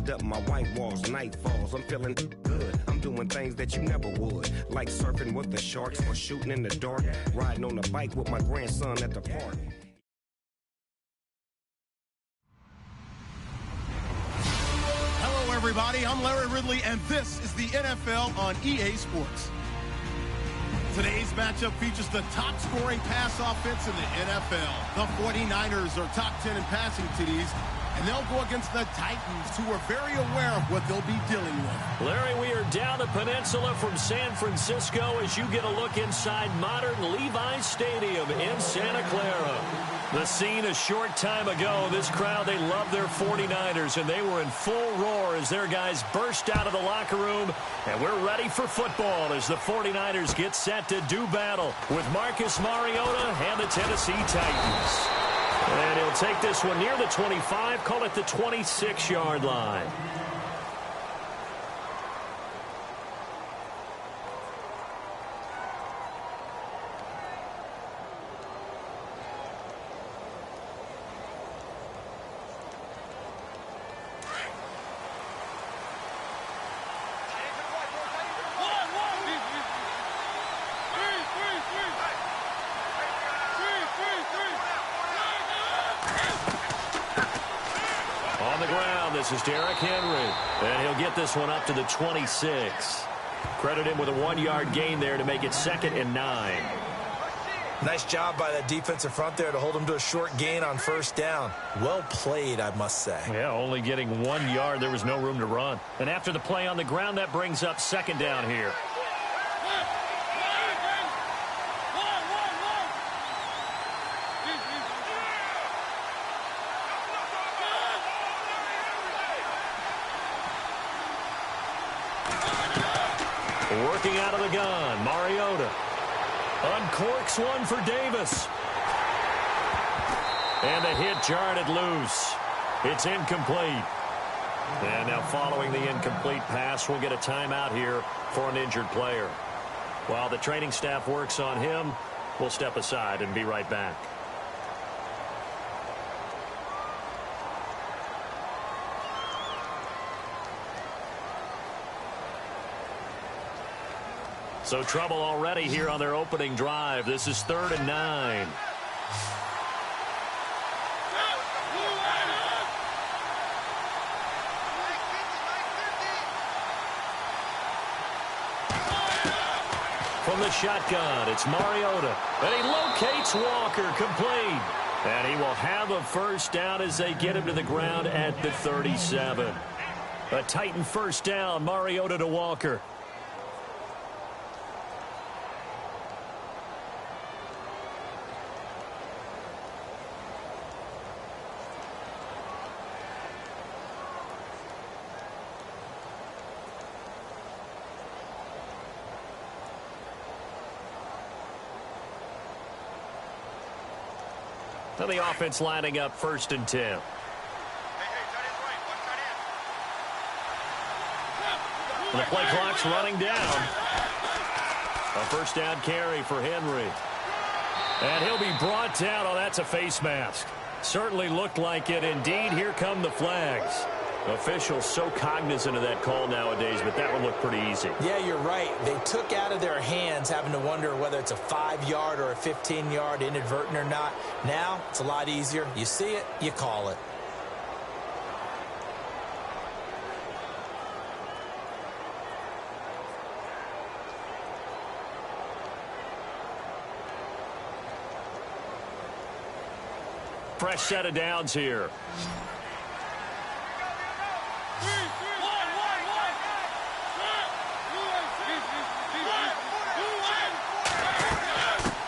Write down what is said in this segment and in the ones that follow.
cleaned up my white walls, night falls. I'm feeling good. I'm doing things that you never would, like surfing with the sharks or shooting in the dark, riding on a bike with my grandson at the park. Hello, everybody. I'm Larry Ridley, and this is the NFL on EA Sports. Today's matchup features the top-scoring pass offense in the NFL. The 49ers are top 10 in passing TDs, and they'll go against the Titans, who are very aware of what they'll be dealing with. Larry, we are down the peninsula from San Francisco as you get a look inside modern Levi's Stadium in Santa Clara. The scene a short time ago. This crowd, they love their 49ers, and they were in full roar as their guys burst out of the locker room. And we're ready for football as the 49ers get set to do battle with Marcus Mariota and the Tennessee Titans. And he'll take this one near the 25, call it the 26-yard line. On the ground, this is Derrick Henry, and he'll get this one up to the 26. Credit him with a 1-yard gain there to make it 2nd and 9. Nice job by that defensive front there to hold him to a short gain on first down. Well played, I must say. Yeah, only getting 1 yard. There was no room to run. And after the play on the ground, that brings up 2nd down here. Working out of the gun, Mariota uncorks one for Davis. And the hit jarred it loose. It's incomplete. And now following the incomplete pass, we'll get a timeout here for an injured player. While the training staff works on him, we'll step aside and be right back. So trouble already here on their opening drive. This is 3rd and 9. From the shotgun, it's Mariota. And he locates Walker, complete. And he will have a first down as they get him to the ground at the 37. A Titan first down, Mariota to Walker. Now the offense lining up 1st and 10. And the play clock's running down. A first down carry for Henry. And he'll be brought down. Oh, that's a face mask. Certainly looked like it. Indeed, here come the flags. Officials so cognizant of that call nowadays, but that one looked pretty easy. Yeah, you're right. They took out of their hands having to wonder whether it's a 5-yard or a 15-yard inadvertent or not. Now, it's a lot easier. You see it, you call it. Fresh set of downs here.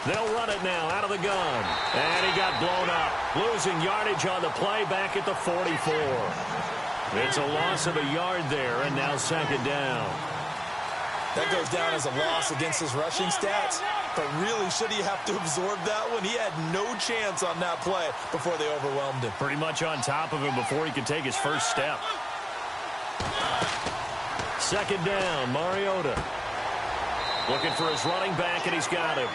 They'll run it now out of the gun. And he got blown up. Losing yardage on the play back at the 44. It's a loss of a yard there, and now 2nd down. That goes down as a loss against his rushing stats. But really, should he have to absorb that one? He had no chance on that play before they overwhelmed him. Pretty much on top of him before he could take his first step. 2nd down, Mariota. Looking for his running back, and he's got him.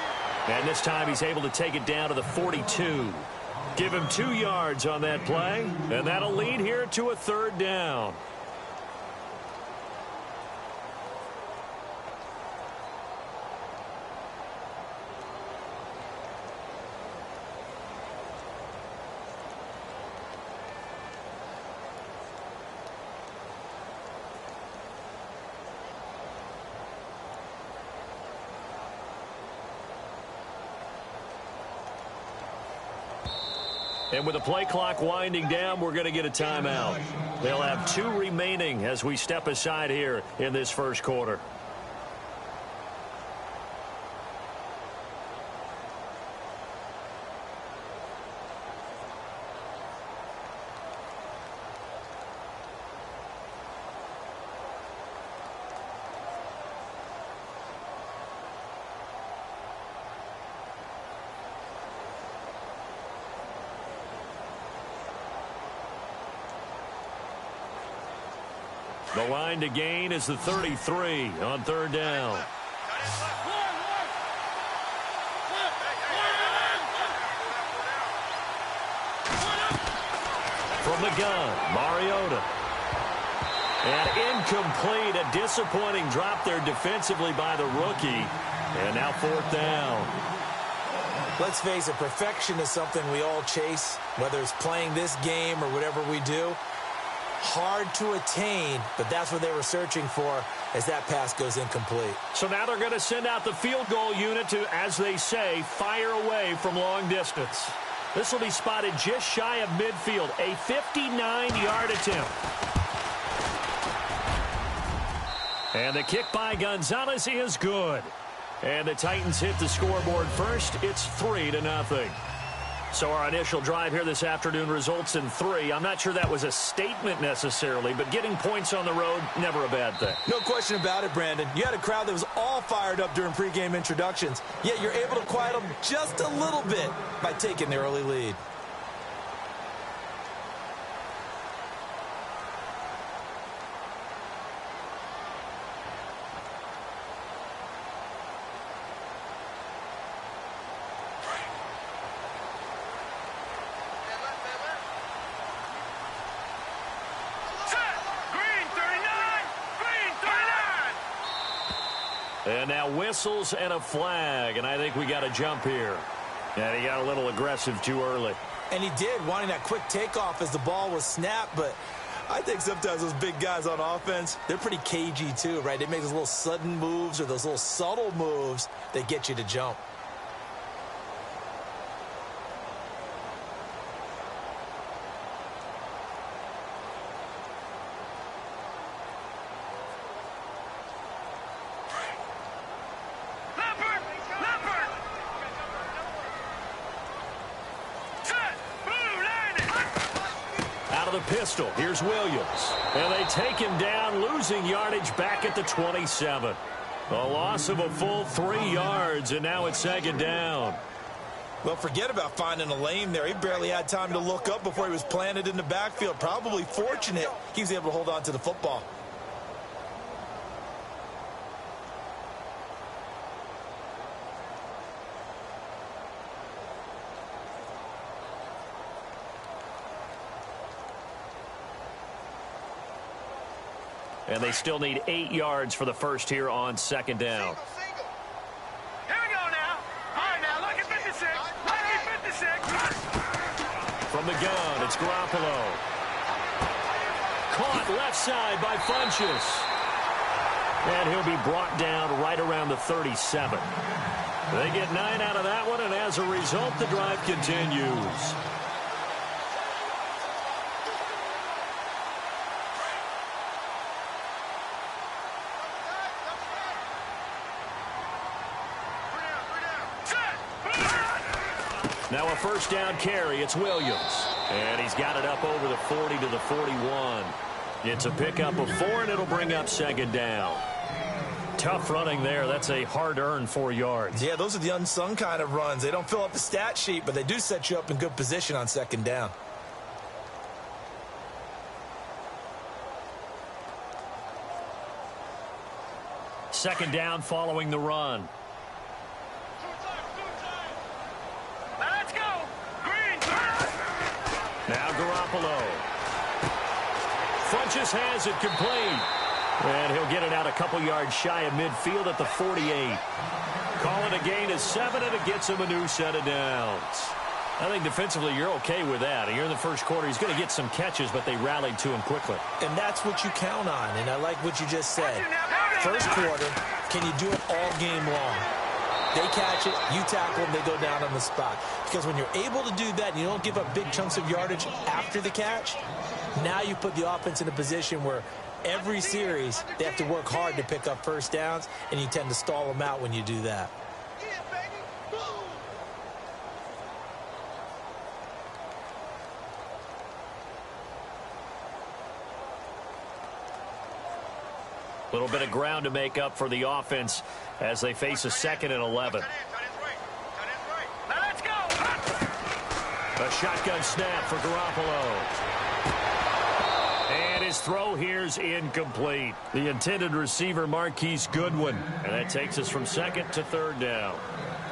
And this time he's able to take it down to the 42. Give him 2 yards on that play, and that'll lead here to a 3rd down. And with the play clock winding down, we're going to get a timeout. They'll have 2 remaining as we step aside here in this first quarter. The line to gain is the 33 on 3rd down. From the gun, Mariota. And incomplete, a disappointing drop there defensively by the rookie. And now 4th down. Let's face it, perfection is something we all chase, whether it's playing this game or whatever we do. Hard to attain, but that's what they were searching for as that pass goes incomplete. So now they're going to send out the field goal unit to, as they say, fire away from long distance. This will be spotted just shy of midfield, a 59-yard attempt. And the kick by Gonzalez is good. And the Titans hit the scoreboard first. It's 3-0. So our initial drive here this afternoon results in 3. I'm not sure that was a statement necessarily, but getting points on the road, never a bad thing. No question about it, Brandon. You had a crowd that was all fired up during pregame introductions, yet you're able to quiet them just a little bit by taking the early lead. And now whistles and a flag, and I think we got a jump here. And he got a little aggressive too early. And he did, wanting that quick takeoff as the ball was snapped, but I think sometimes those big guys on offense, they're pretty cagey too, right? They make those little sudden moves or those little subtle moves that get you to jump. Pistol. Here's Williams. And they take him down, losing yardage back at the 27. A loss of a full 3 yards, and now it's 2nd down. Well, forget about finding a lane there. He barely had time to look up before he was planted in the backfield. Probably fortunate he was able to hold on to the football. And they still need 8 yards for the first here on 2nd down. Single. Here we go now. All right, now, look at 56. Look at 56. From the gun, it's Garoppolo. Caught left side by Funchess. And he'll be brought down right around the 37. They get 9 out of that one, and as a result, the drive continues. Now a first down carry. It's Williams. And he's got it up over the 40 to the 41. It's a pickup of 4, and it'll bring up 2nd down. Tough running there. That's a hard-earned 4 yards. Yeah, those are the unsung kind of runs. They don't fill up the stat sheet, but they do set you up in good position on 2nd down. Second down following the run. Now Garoppolo. Funchess has it complete. And he'll get it out a couple yards shy of midfield at the 48. Calling a gain of 7, and it gets him a new set of downs. I think defensively you're okay with that. You're in the first quarter. He's going to get some catches, but they rallied to him quickly. And that's what you count on, and I like what you just said. First quarter, can you do it all game long? They catch it, you tackle them, they go down on the spot. Because when you're able to do that and you don't give up big chunks of yardage after the catch, now you put the offense in a position where every series they have to work hard to pick up first downs, and you tend to stall them out when you do that. A little bit of ground to make up for the offense as they face a 2nd and 11. Now let's go. A shotgun snap for Garoppolo. And his throw here's incomplete. The intended receiver, Marquise Goodwin. And that takes us from 2nd to 3rd down.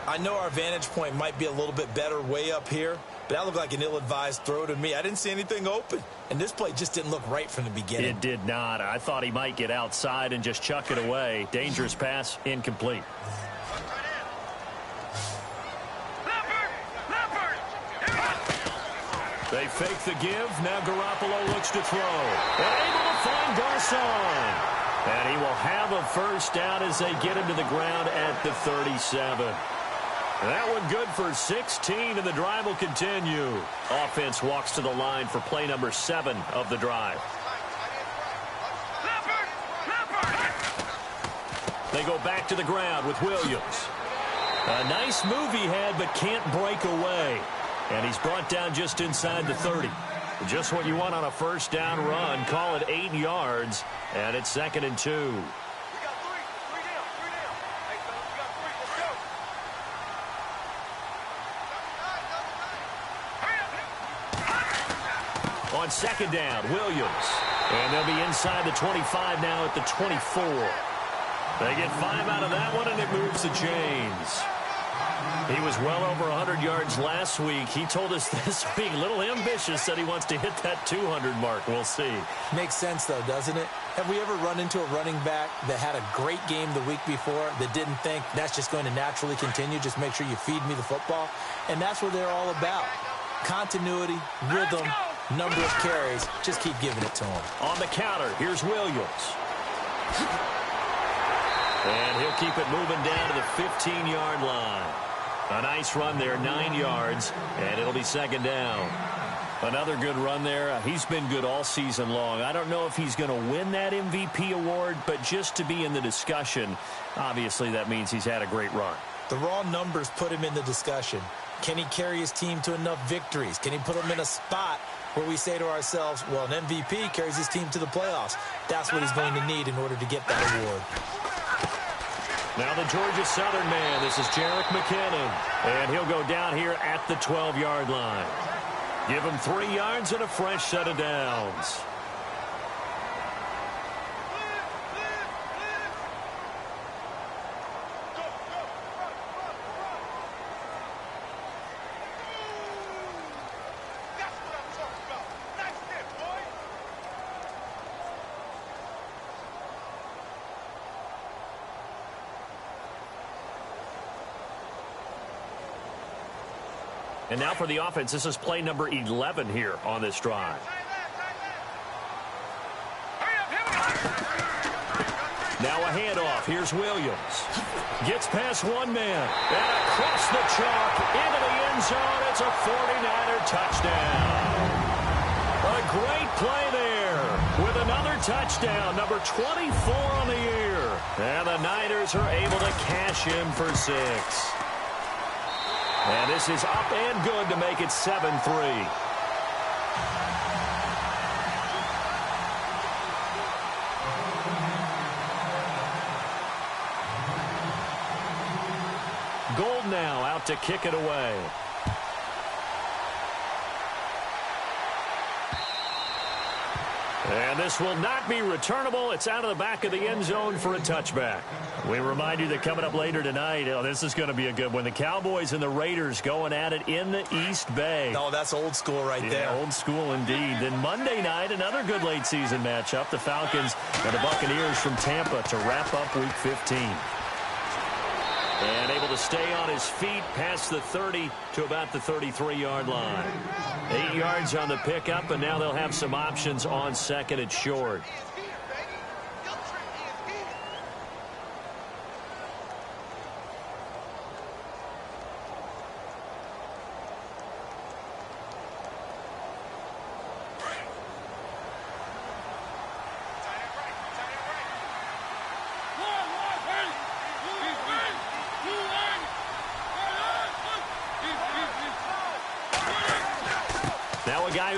I know our vantage point might be a little bit better way up here, but that looked like an ill-advised throw to me. I didn't see anything open, and this play just didn't look right from the beginning. It did not. I thought he might get outside and just chuck it away. Dangerous pass, incomplete. They fake the give. Now Garoppolo looks to throw. And able to find Garcon. And he will have a first down as they get him to the ground at the 37. That one good for 16, and the drive will continue. Offense walks to the line for play number 7 of the drive. They go back to the ground with Williams. A nice move he had, but can't break away. And he's brought down just inside the 30. Just what you want on a first down run. Call it 8 yards, and it's 2nd and 2. On 2nd down, Williams. And they'll be inside the 25 now at the 24. They get 5 out of that one, and it moves the chains. He was well over 100 yards last week. He told us this week, a little ambitious, said he wants to hit that 200 mark. We'll see. Makes sense, though, doesn't it? Have we ever run into a running back that had a great game the week before that didn't think that's just going to naturally continue? Just make sure you feed me the football. And that's what they're all about. Continuity, rhythm, number of carries. Just keep giving it to him. On the counter, here's Williams. And he'll keep it moving down to the 15-yard line. A nice run there, 9 yards, and it'll be 2nd down. Another good run there. He's been good all season long. I don't know if he's going to win that MVP award, but just to be in the discussion, obviously that means he's had a great run. The raw numbers put him in the discussion. Can he carry his team to enough victories? Can he put them in a spot where we say to ourselves, well, an MVP carries his team to the playoffs. That's what he's going to need in order to get that award. Now the Georgia Southern man, this is Jerick McKinnon. And he'll go down here at the 12-yard line. Give him 3 yards and a fresh set of downs. And now for the offense, this is play number 11 here on this drive. Now a handoff. Here's Williams. Gets past one man. And across the chalk into the end zone. It's a 49er touchdown. A great play there with another touchdown. Number 24 on the year. And the Niners are able to cash in for 6. And this is up and good to make it 7-3. Gold now out to kick it away. And this will not be returnable. It's out of the back of the end zone for a touchback. We remind you that coming up later tonight, this is going to be a good one. The Cowboys and the Raiders going at it in the East Bay. Oh, that's old school right there. Old school indeed. Then Monday night, another good late season matchup. The Falcons and the Buccaneers from Tampa to wrap up Week 15. And able to stay on his feet past the 30 to about the 33-yard line. 8 yards on the pickup, and now they'll have some options on second and short.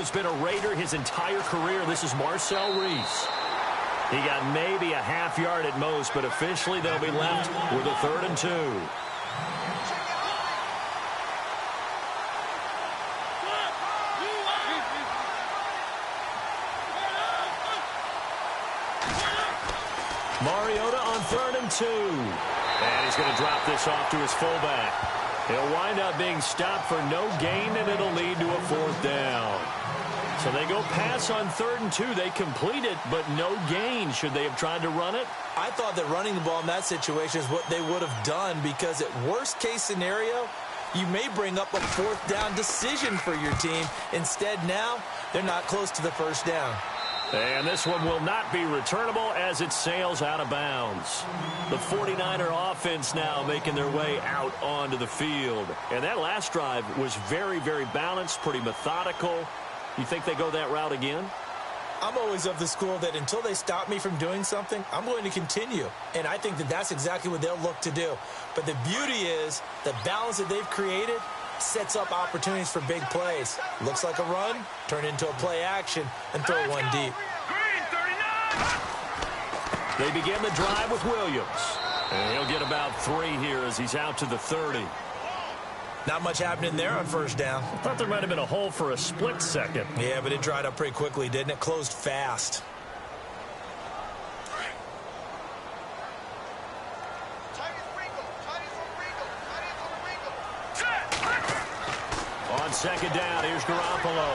who's been a Raider his entire career. This is Marcel Reese. He got maybe a half yard at most, but officially they'll be left with a 3rd and 2. Mariota on 3rd and 2. And he's going to drop this off to his fullback. He'll wind up being stopped for no gain, and it'll lead to a 4th down. So they go pass on 3rd and 2. They complete it, but no gain. Should they have tried to run it? I thought that running the ball in that situation is what they would have done, because at worst case scenario, you may bring up a 4th down decision for your team. Instead, now they're not close to the 1st down. And this one will not be returnable as it sails out of bounds. The 49er offense now making their way out onto the field. And that last drive was very, very balanced, pretty methodical. You think they go that route again? I'm always of the school that until they stop me from doing something, I'm going to continue. And I think that that's exactly what they'll look to do. But the beauty is the balance that they've created sets up opportunities for big plays. Looks like a run, turn into a play action, and throw one deep. They begin the drive with Williams. And he'll get about 3 here as he's out to the 30. Not much happening there on 1st down. I thought there might have been a hole for a split second. Yeah, but it dried up pretty quickly, didn't it? Closed fast. On 2nd down, here's Garoppolo.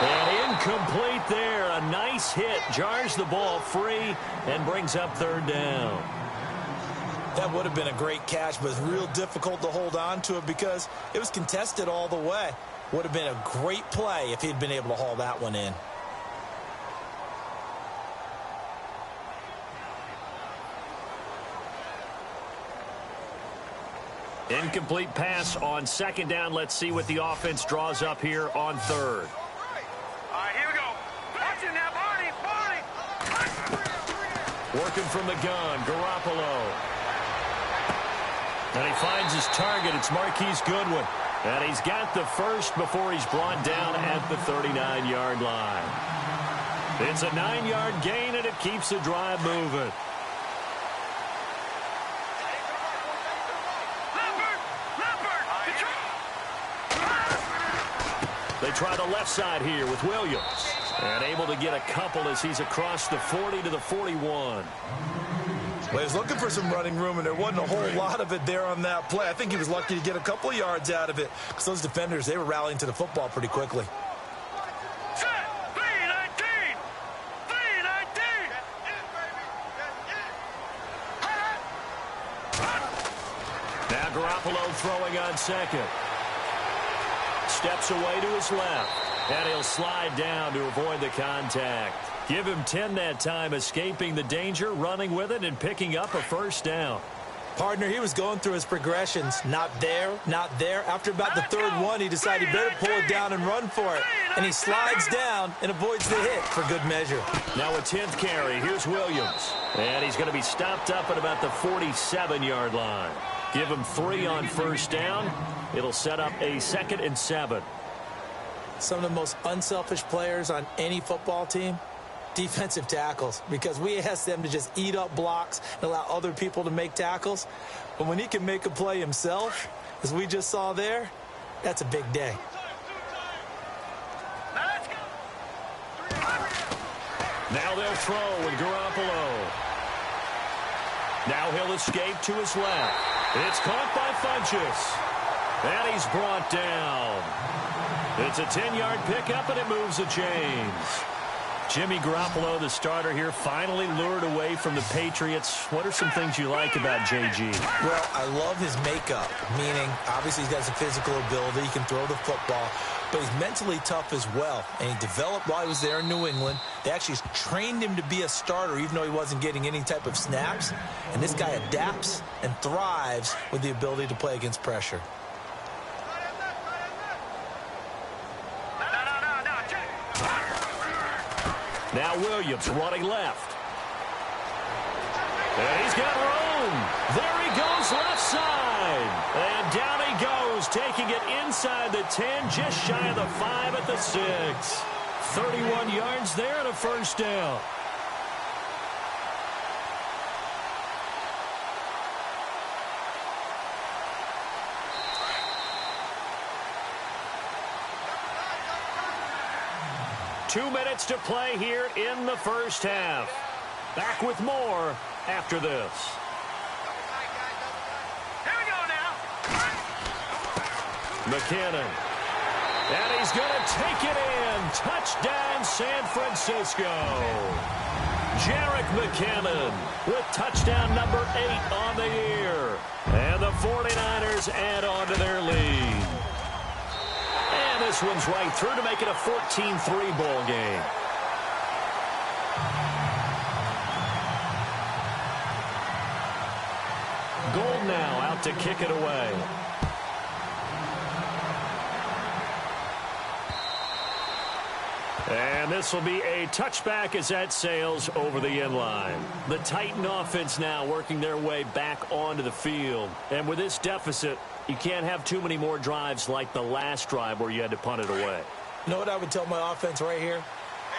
And incomplete there. A nice hit. Jars the ball free and brings up 3rd down. That would have been a great catch, but it's real difficult to hold on to it because it was contested all the way. Would have been a great play if he'd been able to haul that one in. Incomplete pass on 2nd down. Let's see what the offense draws up here on 3rd. All right, here we go. Watch it now, Barney. Working from the gun, Garoppolo. And he finds his target. It's Marquise Goodwin. And he's got the first before he's brought down at the 39-yard line. It's a 9-yard gain, and it keeps the drive moving. They try the left side here with Williams. And able to get a couple as he's across the 40 to the 41. Well, he was looking for some running room, and there wasn't a whole lot of it there on that play. I think he was lucky to get a couple of yards out of it because those defenders, they were rallying to the football pretty quickly. Now Garoppolo throwing on 2nd. Steps away to his left, and he'll slide down to avoid the contact. Give him 10 that time, escaping the danger, running with it, and picking up a 1st down. Partner, he was going through his progressions. Not there, not there. After about the 3rd one, he decided he better pull it down and run for it. And he slides down and avoids the hit for good measure. Now a 10th carry. Here's Williams. And he's going to be stopped up at about the 47-yard line. Give him 3 on 1st down. It'll set up a 2nd and 7. Some of the most unselfish players on any football team, defensive tackles, because we ask them to just eat up blocks and allow other people to make tackles. But when he can make a play himself, as we just saw there, that's a big day. Now they'll throw with Garoppolo. Now he'll escape to his left. It's caught by Funchess. And he's brought down. It's a 10-yard pickup, and it moves the chains. Jimmy Garoppolo, the starter here, finally lured away from the Patriots. What are some things you like about JG? Well, I love his makeup, meaning obviously he's got some physical ability. He can throw the football, but he's mentally tough as well. And he developed while he was there in New England. They actually trained him to be a starter, even though he wasn't getting any type of snaps. And this guy adapts and thrives with the ability to play against pressure. Now Williams running left. And he's got room. There he goes left side. And down he goes, taking it inside the 10, just shy of the 5 at the 6. 31 yards there and a first down. Two minutes to play here in the first half. Back with more after this. Here we go now. McKinnon. And he's going to take it in. Touchdown, San Francisco. Jerick McKinnon with touchdown number 8 on the year. And the 49ers add on to their lead. And this one's right through to make it a 14-3 ball game. Gold now out to kick it away. And this will be a touchback as that sails over the end line. The Titan offense now working their way back onto the field. And with this deficit, you can't have too many more drives like the last drive where you had to punt it away. You know what I would tell my offense right here?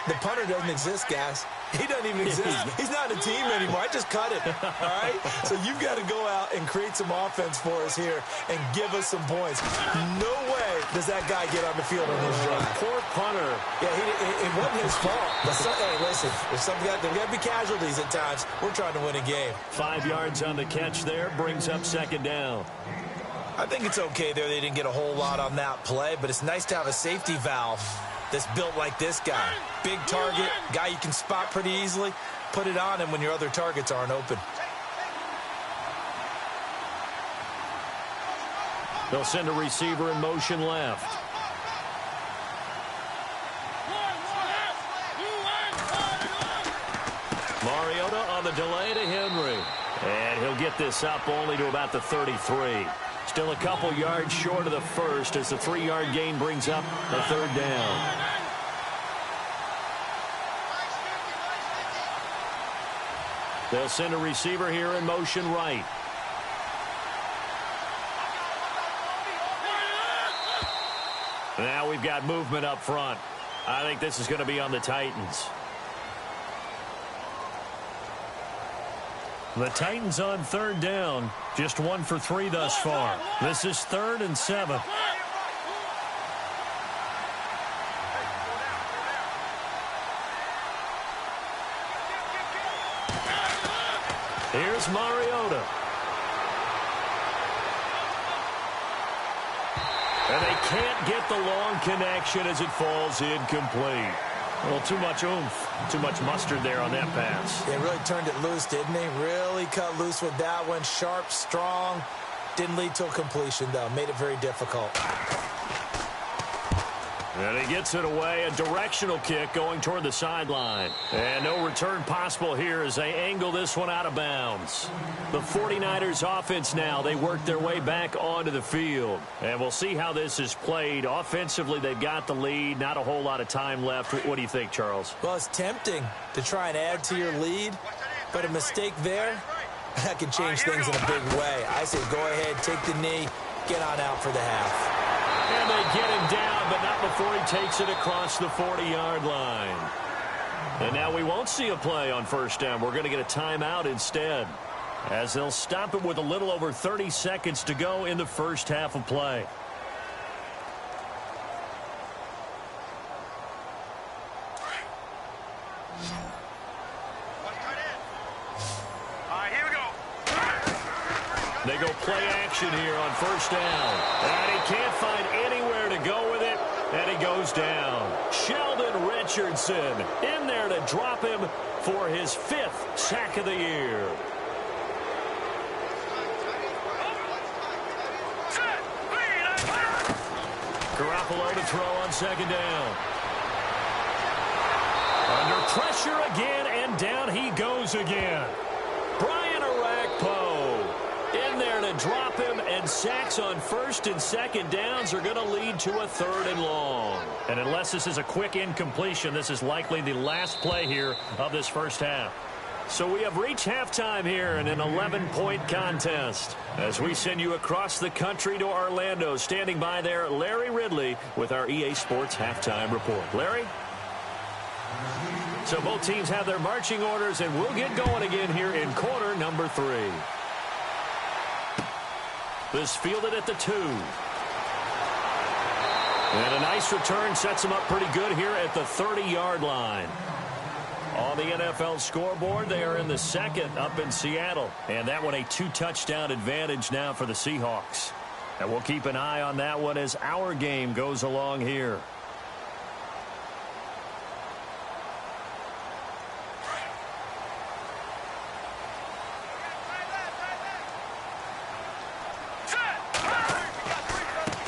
The punter doesn't exist, guys. He doesn't even exist. He's not a team anymore. I just cut it, all right? So you've got to go out and create some offense for us here and give us some points. No way does that guy get on the field on his drive. Poor punter. Yeah, it wasn't his fault. But hey, listen, there's got to be casualties at times. We're trying to win a game. 5 yards on the catch there brings up second down. I think it's okay there. They didn't get a whole lot on that play, but it's nice to have a safety valve that's built like this guy. Big target, guy you can spot pretty easily. Put it on him when your other targets aren't open. They'll send a receiver in motion left. Mariota on the delay to Henry. And he'll get this up only to about the 33. Still a couple yards short of the first as the 3-yard gain brings up a third down. They'll send a receiver here in motion right. Now we've got movement up front. I think this is going to be on the Titans. The Titans on third down. Just 1 for 3 thus far. This is 3rd and 7. Here's Mariota. And they can't get the long connection as it falls incomplete. Well, too much oomph, too much mustard there on that pass. They really turned it loose, didn't they? Really cut loose with that one. Sharp, strong. Didn't lead to a completion, though. Made it very difficult. And he gets it away. A directional kick going toward the sideline. And no return possible here as they angle this one out of bounds. The 49ers offense now, they work their way back onto the field. And we'll see how this is played. Offensively, they've got the lead. Not a whole lot of time left. What do you think, Charles? Well, it's tempting to try and add to your lead, but a mistake there, that can change things in a big way. I say go ahead, take the knee, get on out for the half. And they get him down, but not before he takes it across the 40-yard line. And now we won't see a play on first down. We're going to get a timeout instead, as they'll stop it with a little over 30 seconds to go in the first half of play. They go play action here on first down. And he can't find anywhere to go with it, and he goes down. Sheldon Richardson in there to drop him for his 5th sack of the year. Garoppolo to throw on second down. Under pressure again, and down he goes again. Brian Orakpo in there to drop him, and sacks on first and second downs are going to lead to a 3rd and long. And unless this is a quick incompletion, this is likely the last play here of this first half. So we have reached halftime here in an 11-point contest. As we send you across the country to Orlando, standing by there, Larry Ridley with our EA Sports Halftime Report. Larry? So both teams have their marching orders, and we'll get going again here in quarter number 3. This fielded at the 2. And a nice return sets them up pretty good here at the 30-yard line. On the NFL scoreboard, they are in the second up in Seattle. And that one a 2-touchdown advantage now for the Seahawks. And we'll keep an eye on that one as our game goes along here.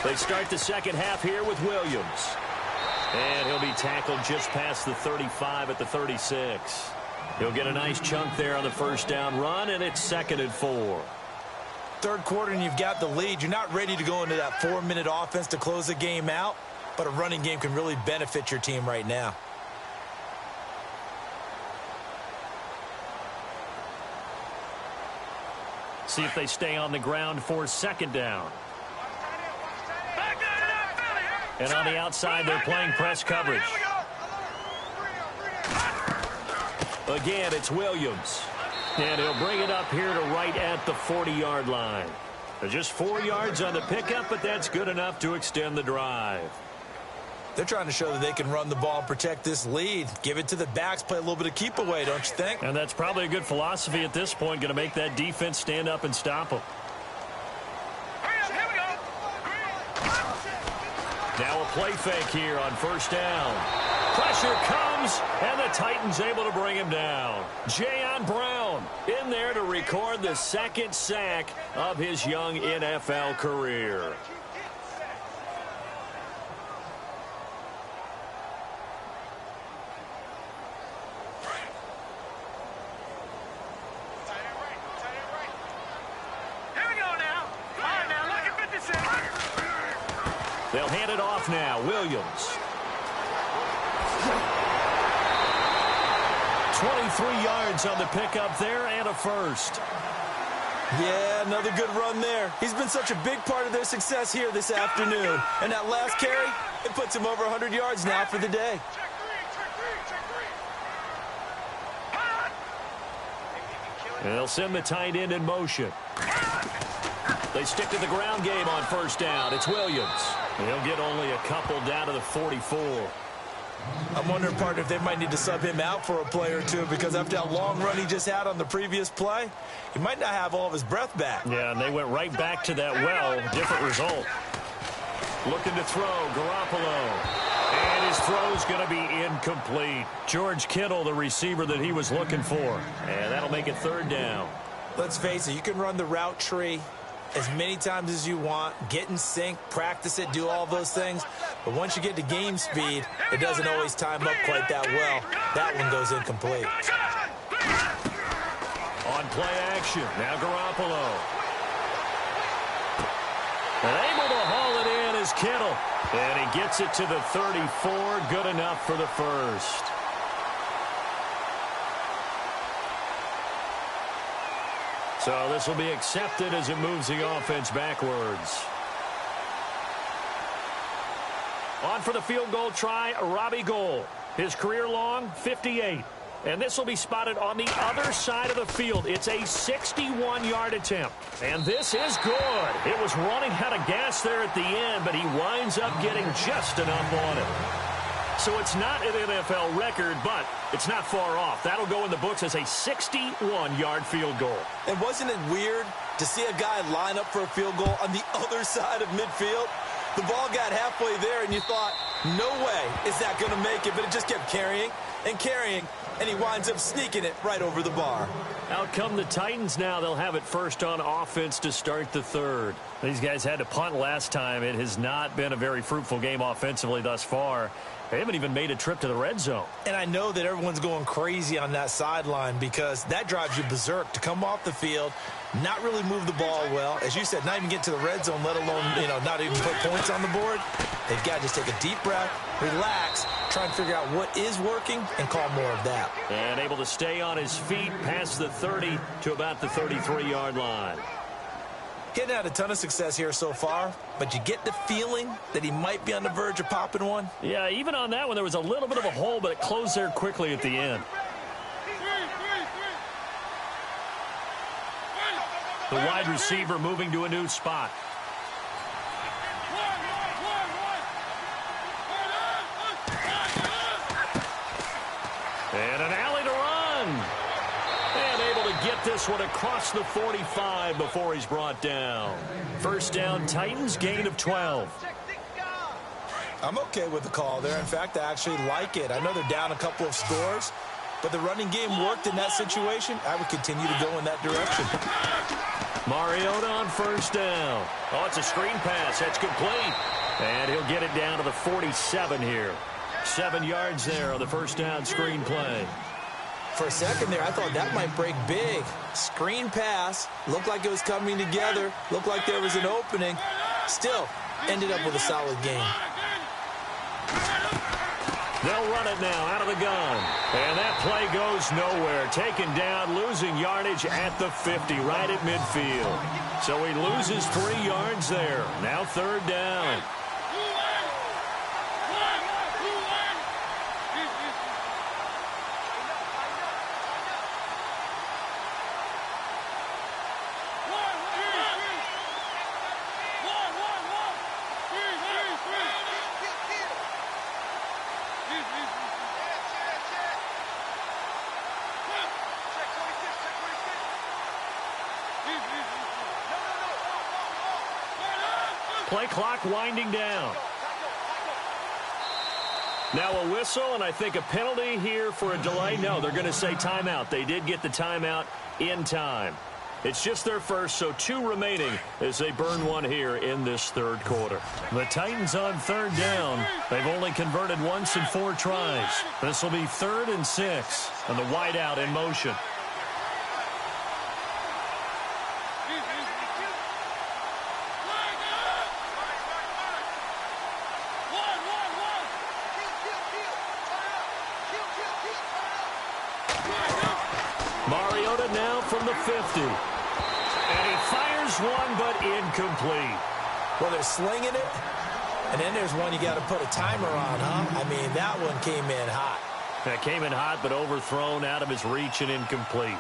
They start the second half here with Williams. And he'll be tackled just past the 35 at the 36. He'll get a nice chunk there on the first down run, and it's 2nd and 4. Third quarter, and you've got the lead. You're not ready to go into that 4-minute offense to close the game out, but a running game can really benefit your team right now. See if they stay on the ground for 2nd down. And on the outside, they're playing press coverage. Again, it's Williams. And he'll bring it up here to right at the 40-yard line. Just 4 yards on the pickup, but that's good enough to extend the drive. They're trying to show that they can run the ball and protect this lead. Give it to the backs, play a little bit of keep away, don't you think? And that's probably a good philosophy at this point, going to make that defense stand up and stop them. Now a play fake here on first down. Pressure comes, and the Titans able to bring him down. Jayon Brown in there to record the 2nd sack of his young NFL career. They'll hand it off now. Williams. 23 yards on the pickup there and a first. Yeah, another good run there. He's been such a big part of their success here this afternoon. And that last carry, it puts him over 100 yards now for the day. And they'll send the tight end in motion. They stick to the ground game on first down. It's Williams. He'll get only a couple down to the 44. I'm wondering, partner, if they might need to sub him out for a play or two, because after that long run he just had on the previous play, he might not have all of his breath back. Yeah, and they went right back to that well. Different result. Looking to throw, Garoppolo. And his throw's going to be incomplete. George Kittle, the receiver that he was looking for. And that'll make it 3rd down. Let's face it, you can run the route tree as many times as you want, get in sync, practice it, do all those things. But once you get to game speed, it doesn't always time up quite that well. That one goes incomplete. On play action, now Garoppolo. And able to haul it in is Kittle. And he gets it to the 34, good enough for the first. So this will be accepted as it moves the offense backwards. On for the field goal try, Robbie Gould. His career long, 58. And this will be spotted on the other side of the field. It's a 61-yard attempt. And this is good. It was running out of gas there at the end, but he winds up getting just enough on it. So it's not an NFL record, but it's not far off. That'll go in the books as a 61-yard field goal. And wasn't it weird to see a guy line up for a field goal on the other side of midfield? The ball got halfway there, and you thought, no way is that going to make it, but it just kept carrying and carrying, and he winds up sneaking it right over the bar. Out come the Titans now. They'll have it first on offense to start the third. These guys had to punt last time. It has not been a very fruitful game offensively thus far. They haven't even made a trip to the red zone. And I know that everyone's going crazy on that sideline because that drives you berserk to come off the field, not really move the ball well. As you said, not even get to the red zone, let alone, not even put points on the board. They've got to just take a deep breath, relax, try and figure out what is working and call more of that. And able to stay on his feet past the 30 to about the 33-yard line. Getting had a ton of success here so far, but you get the feeling that he might be on the verge of popping one. Yeah, even on that one, there was a little bit of a hole, but it closed there quickly at the end. The wide receiver moving to a new spot. And an alley to run. And able to get this one across the 45 before he's brought down. First down, Titans, gain of 12. I'm okay with the call there. In fact, I actually like it. I know they're down a couple of scores, but the running game worked in that situation. I would continue to go in that direction. Mariota on first down. Oh, it's a screen pass. That's complete. And he'll get it down to the 47 here. 7 yards there on the first down screen play. For a second there, I thought that might break big. Screen pass. Looked like it was coming together. Looked like there was an opening. Still, ended up with a solid game. They'll run it now out of the gun. And that play goes nowhere. Taken down, losing yardage at the 50, right at midfield. So he loses 3 yards there. Now third down. Play clock winding down. Now a whistle, and I think a penalty here for a delay. No, they're going to say timeout. They did get the timeout in time. It's just their first, so 2 remaining as they burn one here in this third quarter. The Titans on third down. They've only converted once in 4 tries. This will be 3rd and 6, and the wideout in motion. Mariota now from the 50. And he fires one, but incomplete. Well, they're slinging it, and then there's one you got to put a timer on, huh? I mean, that one came in hot. That came in hot, but overthrown, out of his reach and incomplete.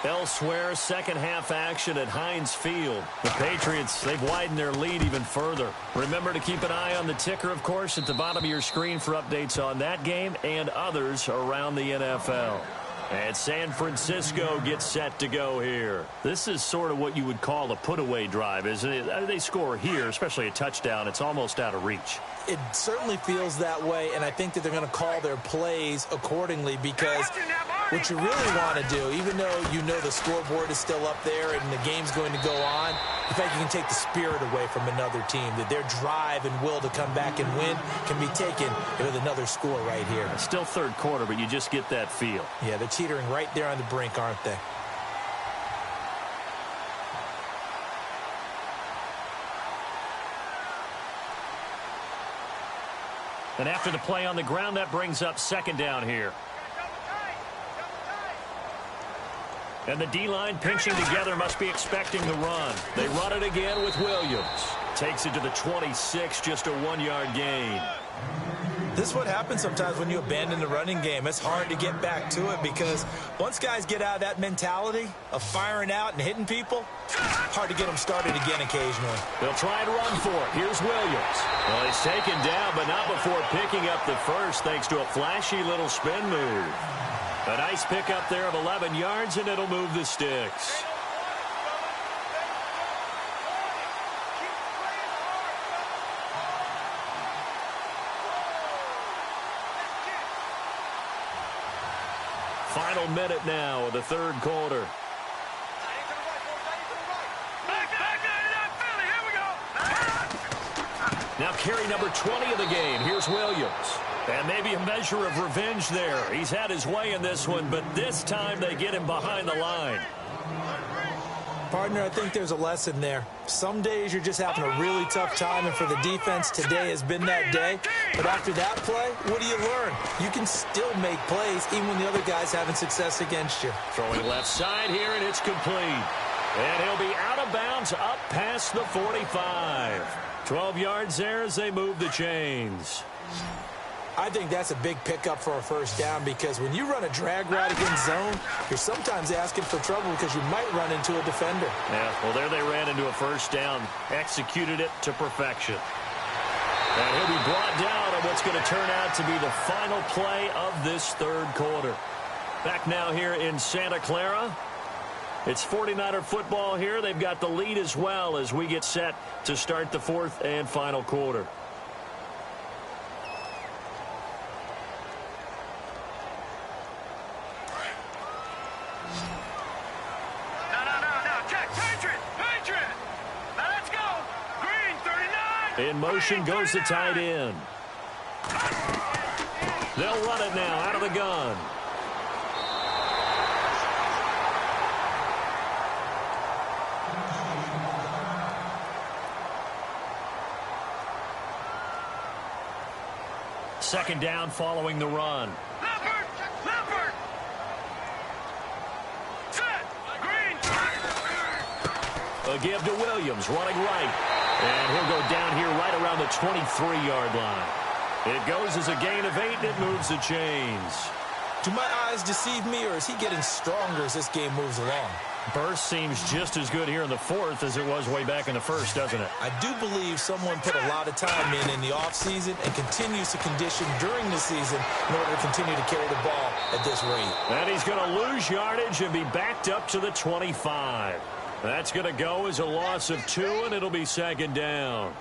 Elsewhere, second half action at Heinz Field. The Patriots, they've widened their lead even further. Remember to keep an eye on the ticker, of course, at the bottom of your screen for updates on that game and others around the NFL. And San Francisco gets set to go here. This is sort of what you would call a put-away drive, isn't it? They score here, especially a touchdown. It's almost out of reach. It certainly feels that way, and I think that they're going to call their plays accordingly because what you really want to do, even though you know the scoreboard is still up there and the game's going to go on, the fact you can take the spirit away from another team, that their drive and will to come back and win can be taken with another score right here. Still third quarter, but you just get that feel. Yeah, they're teetering right there on the brink, aren't they? And after the play on the ground, that brings up second down here. And the D-line pinching together, must be expecting the run. They run it again with Williams. Takes it to the 26, just a 1-yard gain. This is what happens sometimes when you abandon the running game. It's hard to get back to it because once guys get out of that mentality of firing out and hitting people, hard to get them started again occasionally. They'll try and run for it. Here's Williams. Well, he's taken down, but not before picking up the first thanks to a flashy little spin move. A nice pickup there of 11 yards, and it'll move the sticks. Final minute now of the third quarter. Now carry number 20 of the game. Here's Williams. And maybe a measure of revenge there. He's had his way in this one, but this time they get him behind the line. Partner, I think there's a lesson there. Some days you're just having a really tough time, and for the defense, today has been that day. But after that play, what do you learn? You can still make plays even when the other guy's having success against you. Throwing left side here, and it's complete. And he'll be out of bounds up past the 45. 12 yards there as they move the chains. I think that's a big pickup for a first down, because when you run a drag route against zone, you're sometimes asking for trouble because you might run into a defender. Yeah, well, there they ran into a first down, executed it to perfection. And he'll be brought down on what's going to turn out to be the final play of this third quarter. Back now here in Santa Clara. It's 49er football here. They've got the lead as well as we get set to start the fourth and final quarter. In motion goes the tight end. They'll run it now out of the gun. Second down following the run. Leopard! Set! Green! A give to Williams, running right. And he'll go down here right around the 23-yard line. It goes as a gain of 8, and it moves the chains. Do my eyes deceive me, or is he getting stronger as this game moves along? Burst seems just as good here in the fourth as it was way back in the first, doesn't it? I do believe someone put a lot of time in the offseason and continues to condition during the season in order to continue to carry the ball at this rate. And he's going to lose yardage and be backed up to the 25. That's going to go as a loss of 2, and it'll be second down.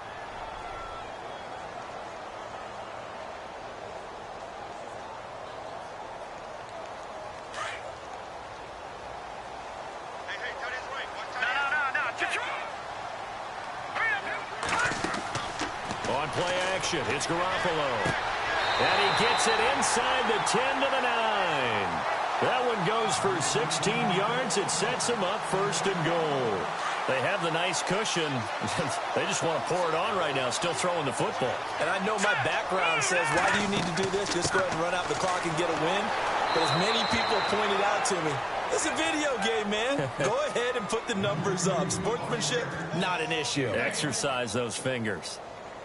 On play action, it's Garoppolo. And he gets it inside the 10 to the 9. That one goes for 16 yards. It sets him up first and goal. They have the nice cushion. They just want to pour it on right now, still throwing the football. And I know my background says, why do you need to do this? Just go ahead and run out the clock and get a win. But as many people pointed out to me, it's a video game, man. Go ahead and put the numbers up. Sportsmanship, not an issue. Exercise those fingers.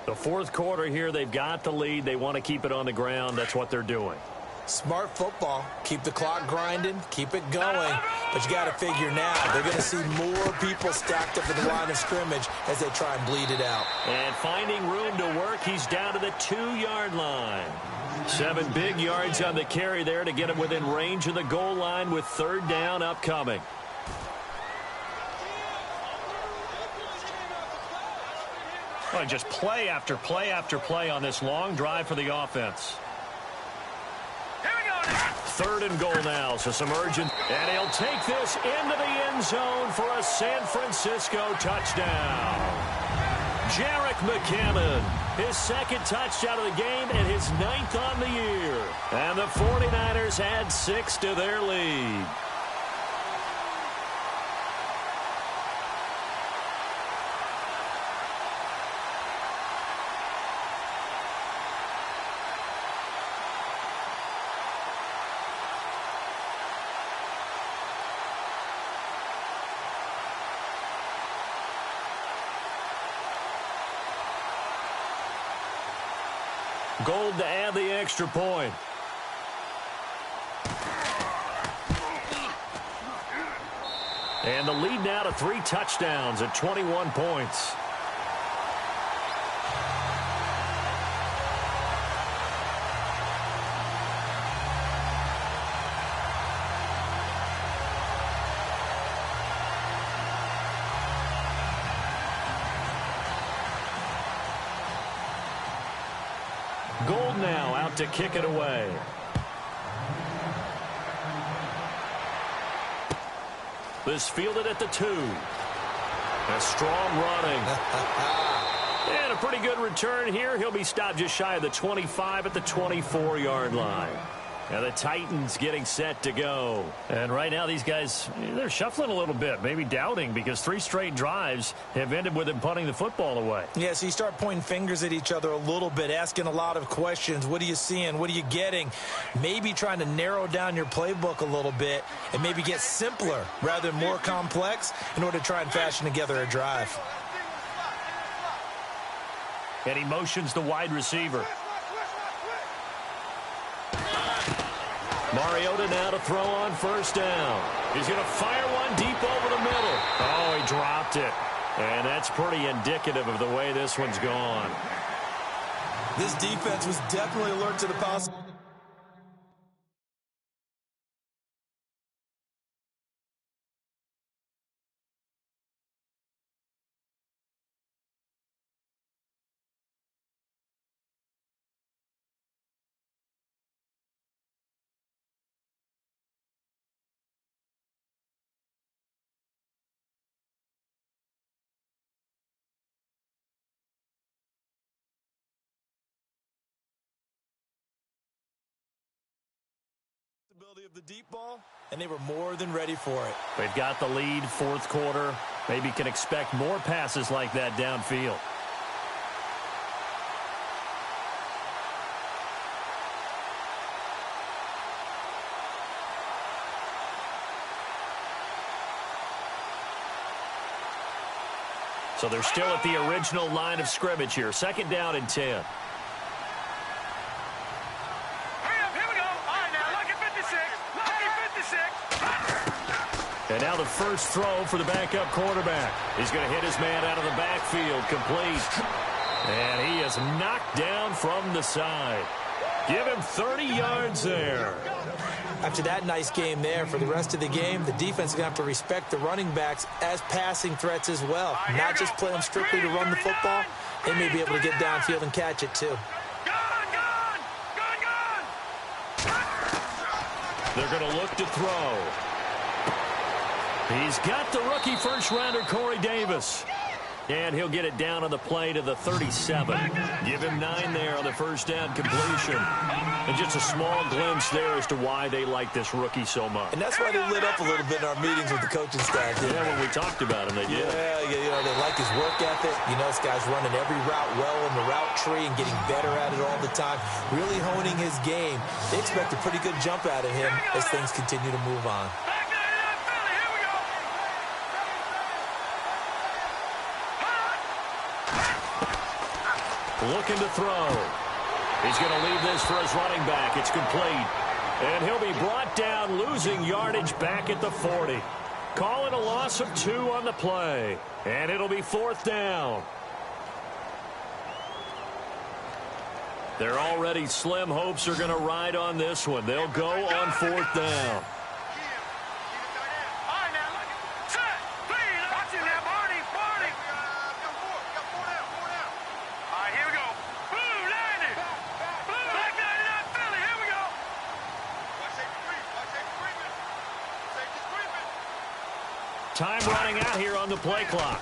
The fourth quarter here, they've got the lead. They want to keep it on the ground. That's what they're doing. Smart football. Keep the clock grinding. Keep it going. But you got to figure now, they're going to see more people stacked up at the line of scrimmage as they try and bleed it out. And finding room to work, he's down to the 2-yard line. 7 big yards on the carry there to get him within range of the goal line with third down upcoming. Well, just play after play after play on this long drive for the offense. Third and goal now, so some urgent. And he'll take this into the end zone for a San Francisco touchdown. Jerick McKinnon, his second touchdown of the game and his 9th on the year. And the 49ers add 6 to their lead. Gold to add the extra point. And the lead now to 3 touchdowns at 21 points. Gold now out to kick it away. This fielded at the 2. A strong running. And a pretty good return here. He'll be stopped just shy of the 25 at the 24-yard line. And the Titans getting set to go. And right now these guys, they're shuffling a little bit, maybe doubting, because 3 straight drives have ended with them punting the football away. Yeah, so you start pointing fingers at each other a little bit, asking a lot of questions. What are you seeing? What are you getting? Maybe trying to narrow down your playbook a little bit and maybe get simpler rather than more complex in order to try and fashion together a drive. And he motions the wide receiver. Mariota now to throw on first down. He's going to fire one deep over the middle. Oh, he dropped it. And that's pretty indicative of the way this one's gone. This defense was definitely alert to the possibility. Of the deep ball, and they were more than ready for it. They've got the lead, fourth quarter. Maybe can expect more passes like that downfield. So they're still at the original line of scrimmage here. 2nd down and 10. And now the first throw for the backup quarterback. He's going to hit his man out of the backfield, complete. And he is knocked down from the side. Give him 30 yards there. After that nice game there, for the rest of the game, the defense is going to have to respect the running backs as passing threats as well. Not just play them strictly to run the football. They may be able to get downfield and catch it too. They're going to look to throw. He's got the rookie first-rounder, Corey Davis. And he'll get it down on the play to the 37. Give him 9 there on the first down completion. And just a small glimpse there as to why they like this rookie so much. And that's why they lit up a little bit in our meetings with the coaching staff. Yeah, when we talked about him, they did. Yeah, you know, they like his work ethic. You know, this guy's running every route well in the route tree and getting better at it all the time. Really honing his game. They expect a pretty good jump out of him as things continue to move on. Looking to throw. He's going to leave this for his running back. It's complete. And he'll be brought down, losing yardage back at the 40. Calling a loss of 2 on the play. And it'll be 4th down. Their already slim hopes are going to ride on this one. They'll go on 4th down. Time running out here on the play clock.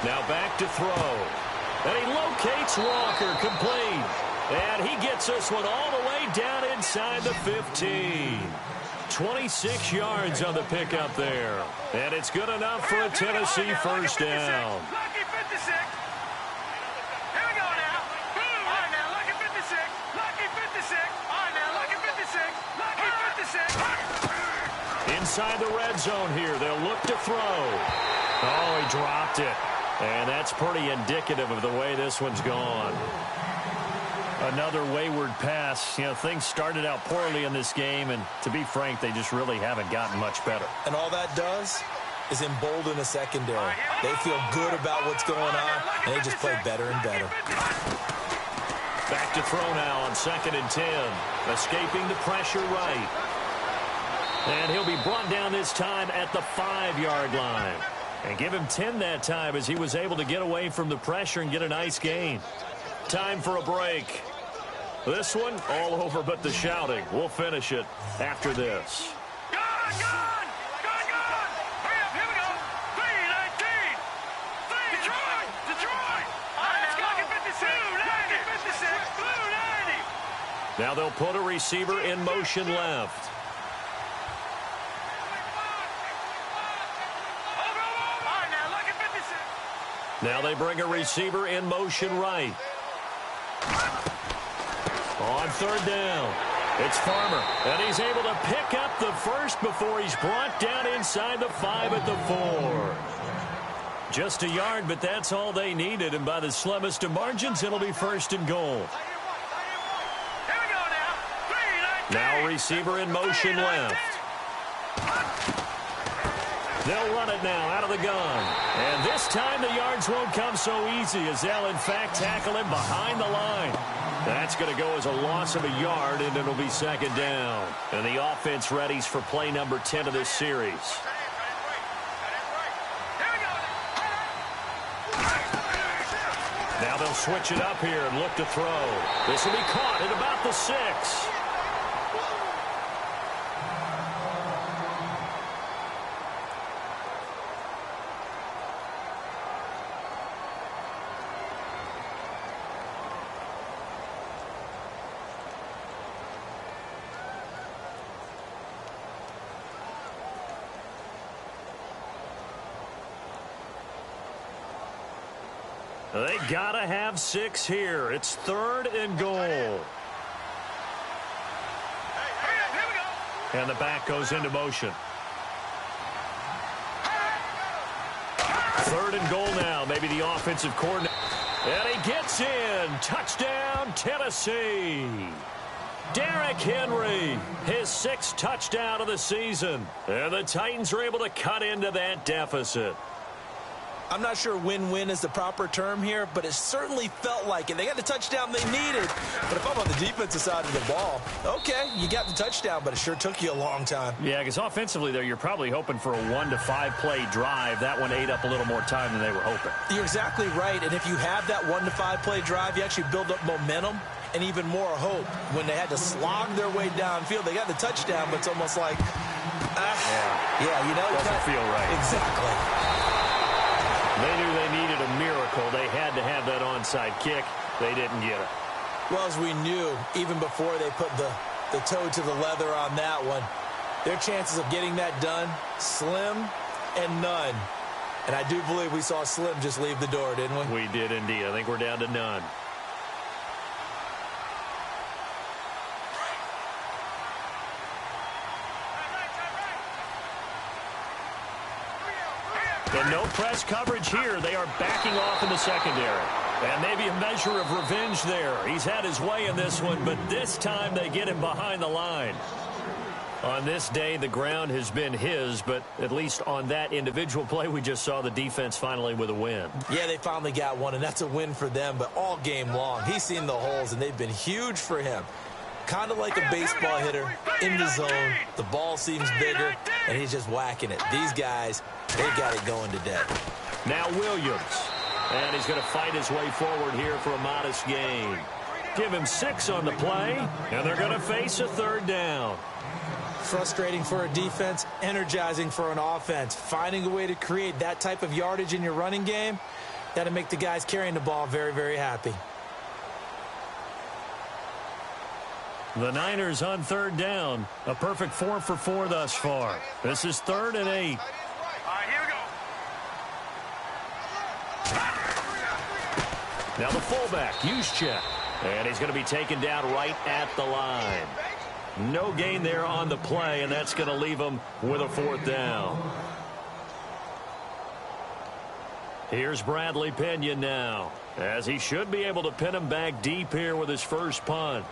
Now back to throw. And he locates Walker, complete. And he gets this one all the way down inside the 15. 26 yards on the pickup there. And it's good enough for a Tennessee first down. Inside the red zone here, they'll look to throw. Oh, he dropped it. And that's pretty indicative of the way this one's gone. Another wayward pass. You know, things started out poorly in this game, and to be frank, they just really haven't gotten much better. And all that does is embolden a secondary. They feel good about what's going on, and they just play better and better. Back to throw now on 2nd and 10. Escaping the pressure right. And he'll be brought down this time at the 5-yard line. And give him 10 that time as he was able to get away from the pressure and get a nice gain. Time for a break. This one, all over but the shouting. We'll finish it after this. Now they'll put a receiver in motion left. Now they bring a receiver in motion right. On third down, it's Farmer, and he's able to pick up the first before he's brought down inside the 5 at the 4. Just a yard, but that's all they needed, and by the slimmest of margins, it'll be first and goal. Now receiver in motion left. They'll run it now out of the gun. And this time the yards won't come so easy as they'll in fact tackle him behind the line. That's going to go as a loss of a yard, and it'll be second down. And the offense readies for play number 10 of this series. Now they'll switch it up here and look to throw. This will be caught at about the 6. They gotta have 6 here. It's third and goal. And the back goes into motion. Third and goal now. Maybe the offensive coordinator. And he gets in. Touchdown, Tennessee. Derrick Henry, his 6th touchdown of the season. And the Titans are able to cut into that deficit. I'm not sure win-win is the proper term here, but it certainly felt like it. They got the touchdown they needed. But if I'm on the defensive side of the ball, okay, you got the touchdown, but it sure took you a long time. Yeah, because offensively there, you're probably hoping for a 1 to 5 play drive. That one ate up a little more time than they were hoping. You're exactly right. And if you have that 1 to 5 play drive, you actually build up momentum and even more hope. When they had to slog their way downfield, they got the touchdown, but it's almost like, yeah, you know, doesn't feel right. Exactly. They knew they needed a miracle. They had to have that onside kick. They didn't get it. Well, as we knew, even before they put the toe to the leather on that one, their chances of getting that done, slim and none. And I do believe we saw Slim just leave the door, didn't we? We did indeed. I think we're down to none. And no press coverage here. They are backing off in the secondary. And maybe a measure of revenge there. He's had his way in this one, but this time they get him behind the line. On this day, the ground has been his, but at least on that individual play, we just saw the defense finally with a win. Yeah, they finally got one, and that's a win for them, but all game long, he's seen the holes, and they've been huge for him. Kind of like a baseball hitter in the zone. The ball seems bigger, and he's just whacking it. These guys, they got it going today. Now Williams. And he's going to fight his way forward here for a modest gain. Give him 6 on the play, and they're going to face a third down. Frustrating for a defense, energizing for an offense. Finding a way to create that type of yardage in your running game, that'll make the guys carrying the ball very, very happy. The Niners on third down. A perfect 4 for 4 thus far. This is 3rd and 8. All right, here we go. Now the fullback, Juszczyk. And he's going to be taken down right at the line. No gain there on the play, and that's going to leave him with a 4th down. Here's Bradley Pinion now, as he should be able to pin him back deep here with his first punt.